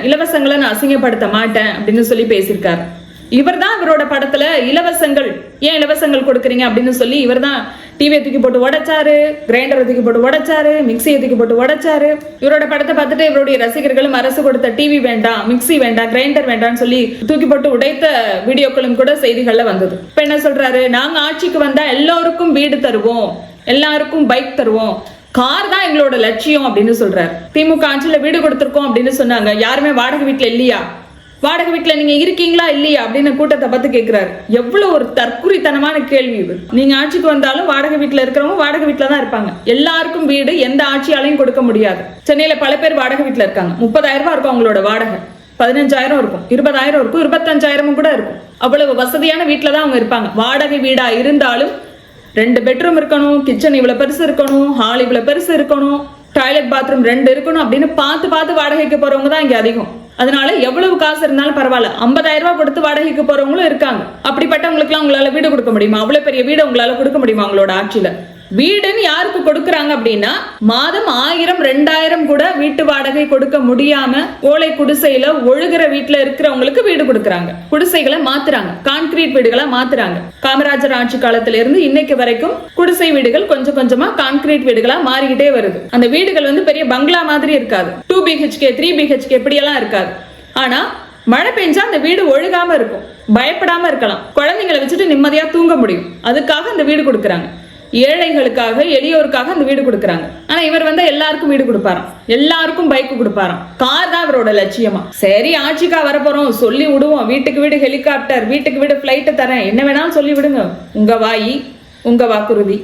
இலவசங்களை நான் அசிங்கப்படுத்த மாட்டேன் அப்படின்னு சொல்லி பேசியிருக்காரு. இவர் தான் இவரோட படத்துல இலவசங்கள் ஏன் இலவசங்கள் கொடுக்குறீங்க அப்படின்னு சொல்லி இவர் தான் டிவியை தூக்கி போட்டு உடைச்சாரு, கிரைண்டரை தூக்கி போட்டு உடைச்சாரு, மிக்சியை தூக்கி போட்டு உடைச்சாரு. இவரோட படத்தை பார்த்துட்டு இவருடைய ரசிகர்களும் அரசு கொடுத்த டிவி வேண்டாம், மிக்சி வேண்டாம், கிரைண்டர் வேண்டாம்னு சொல்லி தூக்கி போட்டு உடைத்த வீடியோக்களும் கூட செய்திகள்ல வந்தது. இப்ப என்ன சொல்றாரு, நாங்க ஆட்சிக்கு வந்தா எல்லாருக்கும் வீடு தருவோம், எல்லாருக்கும் பைக் தருவோம், கார் தான் எங்களோட லட்சியம் அப்படின்னு சொல்றாரு. திமுக ஆட்சியில வீடு கொடுத்திருக்கோம் அப்படின்னு சொன்னாங்க. யாருமே வாடகை வீட்டுல இல்லையா, வாடகை வீட்டுல நீங்க இருக்கீங்களா இல்லையா அப்படின்னு கூட்டத்தை பார்த்து கேட்கிறாரு. எவ்வளவு ஒரு தற்குறித்தனமான கேள்வி இது. நீங்க ஆட்சிக்கு வந்தாலும் வாடகை வீட்டுல இருக்கிறவங்க வாடகை வீட்டுல தான் இருப்பாங்க. எல்லாருக்கும் வீடு எந்த ஆட்சியாலையும் கொடுக்க முடியாது. சென்னையில பல பேர் வாடகை வீட்டுல இருக்காங்க. 30,000 ரூபாய் இருக்கும் அவங்களோட வாடகை, 15,000 இருக்கும், 20,000 இருக்கும், 25,000 கூட இருக்கும். அவ்வளவு வசதியான வீட்டுல தான் அவங்க இருப்பாங்க. வாடகை வீடா இருந்தாலும் 2 பெட்ரூம் இருக்கணும், கிச்சன் இவ்வளவு பெருசு இருக்கணும், ஹால் இவ்வளவு பெருசு இருக்கணும், டாய்லெட் பாத்ரூம் 2 இருக்கணும் அப்படின்னு பார்த்து வாடகைக்கு போறவங்க தான் இங்க அதிகம். அதனால எவ்வளவு காசு இருந்தாலும் பரவாயில்ல, 50,000 ரூபாய் கொடுத்து வாடகைக்கு போறவங்களும் இருக்காங்க. அப்படிப்பட்டவங்களுக்கு எல்லாம் உங்களால வீடு கொடுக்க முடியுமா? அவ்வளவு பெரிய வீடு உங்களால கொடுக்க முடியுமா? உங்களோட ஆட்சியில வீடுன்னு யாருக்கு கொடுக்கறாங்க அப்படின்னா, மாதம் 1000 2000 கூட வீட்டு வாடகை கொடுக்க முடியாம ஓலை குடிசையில ஒழுகிற வீட்டுல இருக்கிறவங்களுக்கு வீடு கொடுக்கறாங்க. குடிசைகளை மாத்துறாங்க, கான்கிரீட் வீடுகளா மாத்துறாங்க. காமராஜர் ஆட்சி காலத்துல இருந்து இன்னைக்கு வரைக்கும் குடிசை வீடுகள் கொஞ்சம் கொஞ்சமா கான்கிரீட் வீடுகளா மாறிக்கிட்டே வருது. அந்த வீடுகள் பெரிய பங்களா மாதிரி இருக்காது, 2 BHK 3 BHK இப்படியெல்லாம் இருக்காது. ஆனா மழை பெஞ்சா அந்த வீடு ஒழுகாம இருக்கும், பயப்படாம இருக்கலாம், குழந்தைங்களை வச்சுட்டு நிம்மதியா தூங்க முடியும். அதுக்காக அந்த வீடு கொடுக்கறாங்க. ஏழைகளுக்காக எளியோருக்காக அந்த வீடு கொடுக்கறாங்க. ஆனா இவர் எல்லாருக்கும் வீடு கொடுப்பாராம், எல்லாருக்கும் பைக் கொடுப்பாராம், கார் தான் இவரோட லட்சியமா. சரி ஆட்சிக்கா வரப்போறோம், சொல்லி விடுவோம், வீட்டுக்கு வீடு ஹெலிகாப்டர், வீட்டுக்கு வீடு பிளைட் தரேன், என்ன வேணாலும் சொல்லி விடுங்க. உங்க வாயி உங்க வாக்குறுதி.